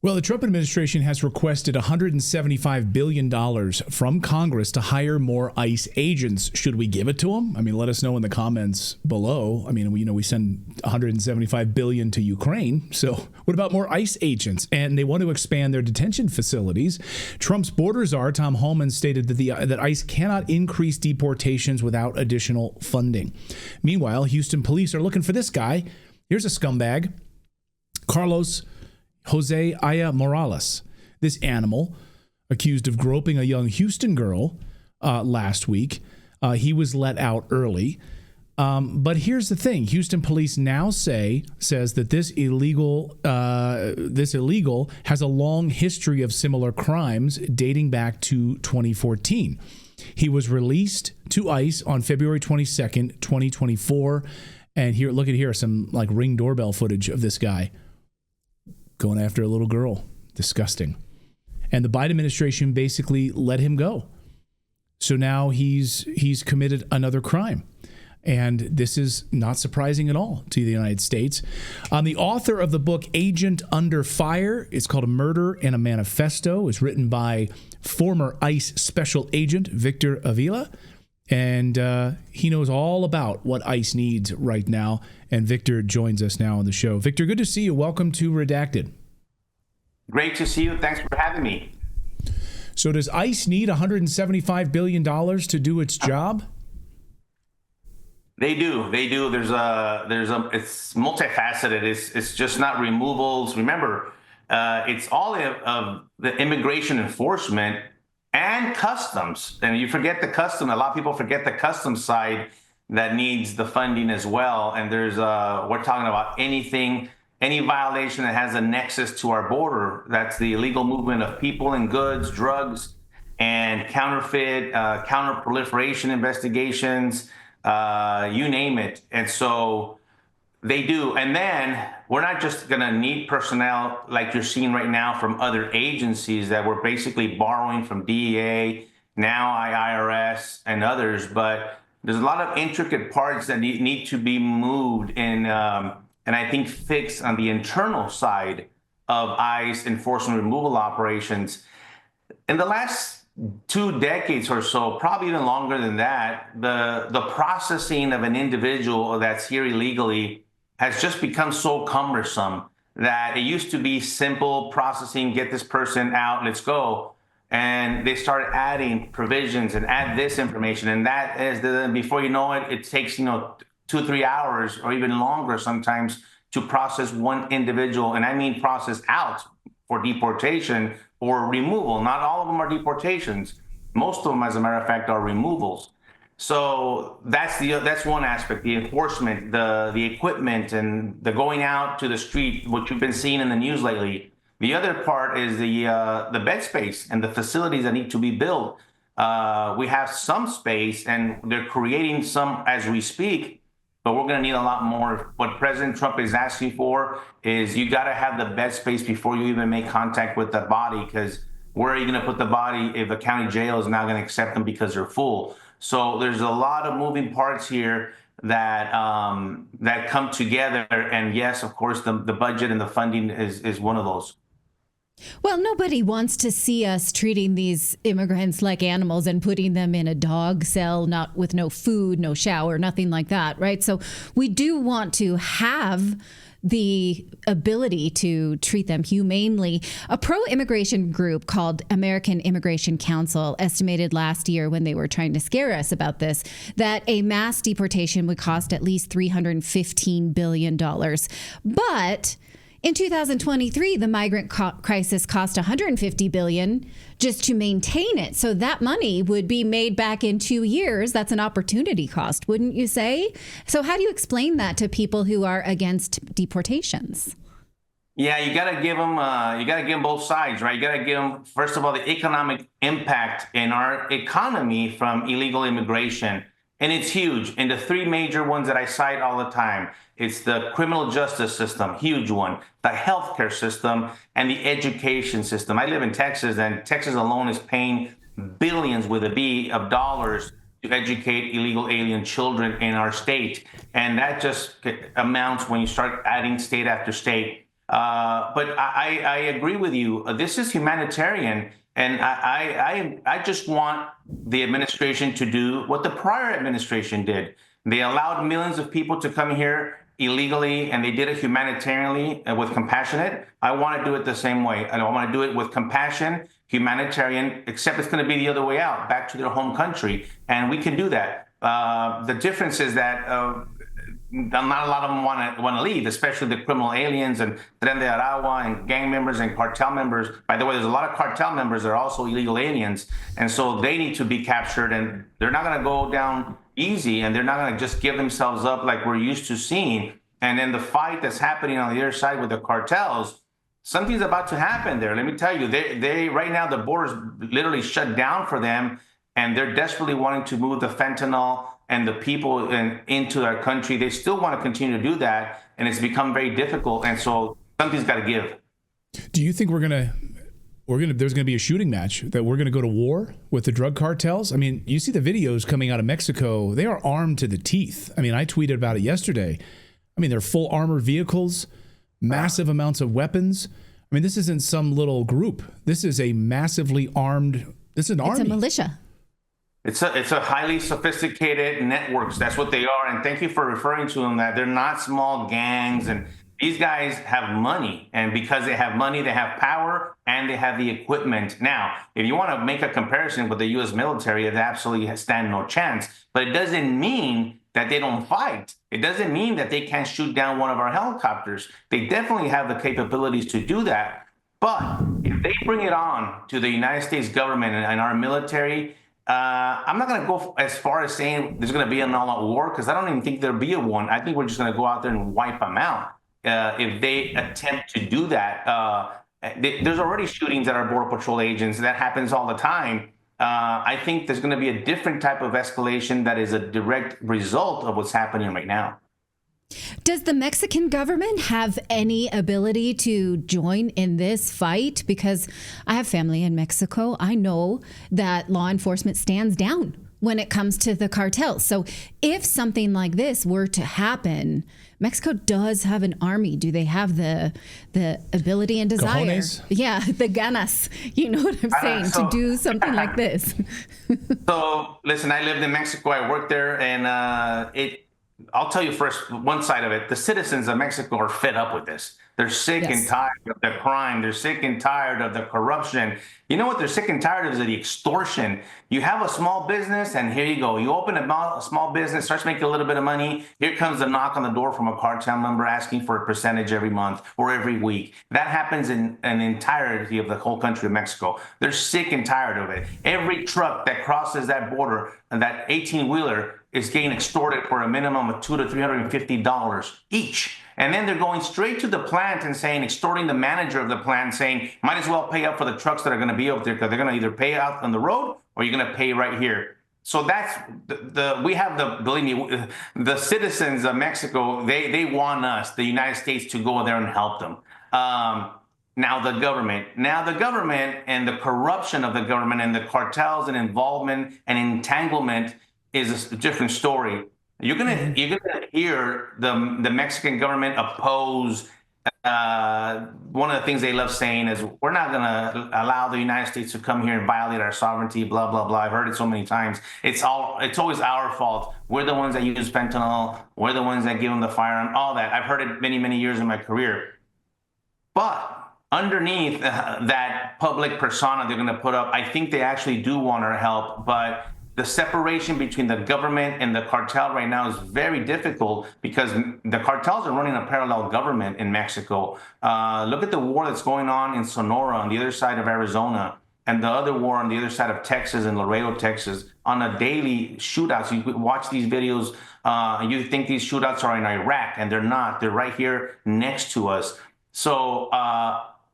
Well, the Trump administration has requested $175 billion from Congress to hire more ICE agents. Should we give it to them? I mean, let us know in the comments below. I mean, we send $175 billion to Ukraine. So what about more ICE agents? And they want to expand their detention facilities. Trump's border czar, Tom Homan, stated that ICE cannot increase deportations without additional funding. Meanwhile, Houston police are looking for this guy. Here's a scumbag, Carlos Jose Aya Morales, this animal accused of groping a young Houston girl last week. He was let out early. But here's the thing. Houston police now says that this illegal has a long history of similar crimes dating back to 2014. He was released to ICE on February 22nd, 2024. And look at here, some like Ring doorbell footage of this guy going after a little girl. Disgusting. And the Biden administration basically let him go. So now he's committed another crime. And this is not surprising at all to the United States. The author of the book Agent Under Fire, it's called A Murder and a Manifesto. It's written by former ICE Special Agent Victor Aviala. And he knows all about what ICE needs right now. And Victor joins us now on the show. Victor, good to see you. Welcome to Redacted. Great to see you. Thanks for having me. So does ICE need $175 billion to do its job? They do. It's multifaceted. It's just not removals. Remember, it's all of the immigration enforcement and customs. And you forget the custom. A lot of people forget the customs side that needs the funding as well. And we're talking about any violation that has a nexus to our border. That's the illegal movement of people and goods, drugs, and counterfeit, counter-proliferation investigations, you name it. And so they do. And then we're not just going to need personnel like you're seeing right now from other agencies that we're basically borrowing from DEA, now IRS, and others. But there's a lot of intricate parts that need to be moved and I think fixed on the internal side of ICE enforcement removal operations. In the last 2 decades or so, probably even longer than that, the processing of an individual that's here illegally has just become so cumbersome that it used to be simple processing, get this person out, let's go. And they started adding provisions and add this information. And that is, before you know it, it takes, 2-3 hours or even longer sometimes to process one individual. And I mean process out for deportation or removal. Not all of them are deportations. Most of them, as a matter of fact, are removals. So that's one aspect, the enforcement, the equipment, and the going out to the street, which you've been seeing in the news lately. The other part is the bed space and the facilities that need to be built. We have some space, and they're creating some as we speak, but we're going to need a lot more. What President Trump is asking for is you got to have the bed space before you even make contact with the body, because where are you going to put the body if a county jail is not going to accept them because they're full? So there's a lot of moving parts here that come together. And yes, of course, the budget and the funding is one of those. Well, nobody wants to see us treating these immigrants like animals and putting them in a dog cell, not with no food, no shower, nothing like that, right? So we do want to have the ability to treat them humanely. A pro-immigration group called American Immigration Council estimated last year, when they were trying to scare us about this, that a mass deportation would cost at least $315 billion. But in 2023, the migrant crisis cost $150 billion just to maintain it. So that money would be made back in 2 years. That's an opportunity cost, wouldn't you say? So how do you explain that to people who are against deportations? Yeah, you got to give them both sides, right? You got to give them, first of all, the economic impact in our economy from illegal immigration. And it's huge. And the 3 major ones that I cite all the time, it's the criminal justice system, huge one, the healthcare system, and the education system. I live in Texas, and Texas alone is paying billions with a B of dollars to educate illegal alien children in our state. And that just amounts, when you start adding state after state, But I agree with you. This is humanitarian. And I just want the administration to do what the prior administration did. They allowed millions of people to come here illegally, and they did it humanitarianly and with compassionate. I want to do it the same way. I want to do it with compassion, humanitarian, except it's going to be the other way out, back to their home country. And we can do that. The difference is that not a lot of them want to leave, especially the criminal aliens and Tren de Aragua and gang members and cartel members. By the way, there's a lot of cartel members that are also illegal aliens. And so they need to be captured, and they're not going to go down easy, and they're not going to just give themselves up like we're used to seeing. And then the fight that's happening on the other side with the cartels, something's about to happen there. Let me tell you, they right now, the border's literally shut down for them, and they're desperately wanting to move the fentanyl and the people into our country. They still want to continue to do that, and it's become very difficult. And so something's got to give. Do you think there's gonna be a shooting match, that we're gonna go to war with the drug cartels? I mean, you see the videos coming out of Mexico. They are armed to the teeth. I mean, I tweeted about it yesterday. I mean, they're full armored vehicles, massive amounts of weapons. I mean, this isn't some little group. This is a massively armed. This is an army. It's a militia. It's a highly sophisticated networks. That's what they are. And thank you for referring to them, that they're not small gangs. And these guys have money. And because they have money, they have power, and they have the equipment. Now, if you want to make a comparison with the U.S. military, they absolutely stand no chance. But it doesn't mean that they don't fight. It doesn't mean that they can't shoot down one of our helicopters. They definitely have the capabilities to do that. But if they bring it on to the United States government and our military, I'm not going to go as far as saying there's going to be an all-out war, because I don't even think there'll be a one. I think we're just going to go out there and wipe them out if they attempt to do that. There's already shootings at our Border Patrol agents. That happens all the time. I think there's going to be a different type of escalation that is a direct result of what's happening right now. Does the Mexican government have any ability to join in this fight? Because I have family in Mexico. I know that law enforcement stands down when it comes to the cartels. So if something like this were to happen, Mexico does have an army. Do they have the ability and desire? Cojones? Yeah, the ganas. You know what I'm saying? To do something like this. So listen, I lived in Mexico. I worked there, and I'll tell you first, one side of it, the citizens of Mexico are fed up with this. They're sick and tired of the crime. They're sick and tired of the corruption. You know what they're sick and tired of is the extortion. You have a small business, and here you go. You open a small business, starts making a little bit of money. Here comes a knock on the door from a cartel member asking for a percentage every month or every week. That happens in an entirety of the whole country of Mexico. They're sick and tired of it. Every truck that crosses that border, and that 18-wheeler, is getting extorted for a minimum of $200 to $350 each. And then they're going straight to the plant and extorting the manager of the plant, saying, might as well pay up for the trucks that are going to be up there, because they're going to either pay out on the road or you're going to pay right here. So that's believe me, the citizens of Mexico, they want us, the United States, to go there and help them. Now the government and the corruption of the government and the cartels and involvement and entanglement is a different story. You're gonna hear the Mexican government oppose. One of the things they love saying is, we're not gonna allow the United States to come here and violate our sovereignty, blah, blah, blah. I've heard it so many times. It's always our fault. We're the ones that use fentanyl. We're the ones that give them the firearm, all that. I've heard it many, many years in my career. But underneath that public persona they're gonna put up, I think they actually do want our help, but the separation between the government and the cartel right now is very difficult, because the cartels are running a parallel government in Mexico. Look at the war that's going on in Sonora on the other side of Arizona, and the other war on the other side of Texas, in Laredo, Texas, on a daily shootouts. You watch these videos, you think these shootouts are in Iraq, and they're not. They're right here next to us. So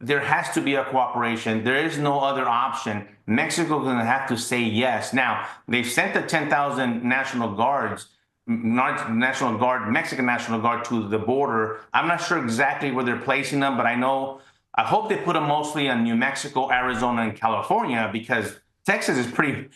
there has to be a cooperation. There is no other option. Mexico is going to have to say yes. Now, they've sent the 10,000 National Guards, Mexican National Guard, to the border. I'm not sure exactly where they're placing them, but I hope they put them mostly in New Mexico, Arizona, and California, because Texas is pretty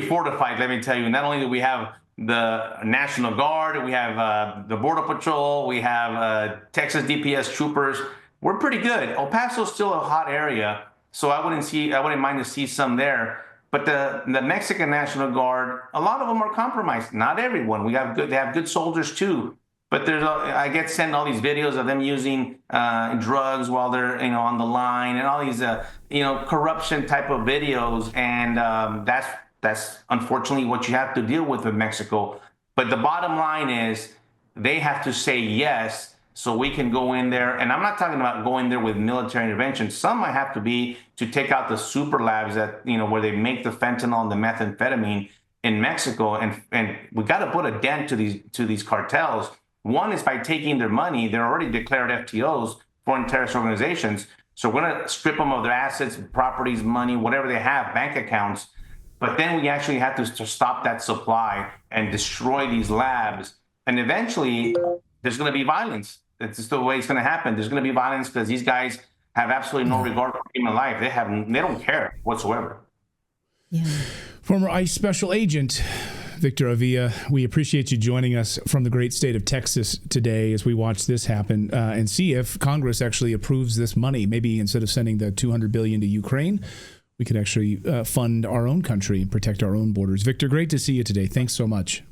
fortified, let me tell you. Not only do we have the National Guard, we have the Border Patrol, we have Texas DPS troopers. we're pretty good. El Paso's still a hot area, so I wouldn't mind to see some there. But the Mexican National Guard, a lot of them are compromised. Not everyone. They have good soldiers too. But I get sent all these videos of them using drugs while they're on the line, and all these corruption type of videos, and that's unfortunately what you have to deal with Mexico. But the bottom line is they have to say yes, so we can go in there. And I'm not talking about going there with military intervention. Some might have to be to take out the super labs that where they make the fentanyl and the methamphetamine in Mexico, and we got to put a dent to these cartels. One is by taking their money. They're already declared FTOs, foreign terrorist organizations. So we're going to strip them of their assets, properties, money, whatever they have, bank accounts. But then we actually have to stop that supply and destroy these labs. And eventually, there's going to be violence. That's just the way it's going to happen. There's going to be violence because these guys have absolutely no regard for human life. They don't care whatsoever. Yeah. Former ICE Special Agent Victor Aviala, we appreciate you joining us from the great state of Texas today as we watch this happen and see if Congress actually approves this money. Maybe instead of sending the $200 billion to Ukraine, we could actually fund our own country and protect our own borders. Victor, great to see you today. Thanks so much.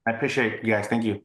I appreciate you guys. Thank you.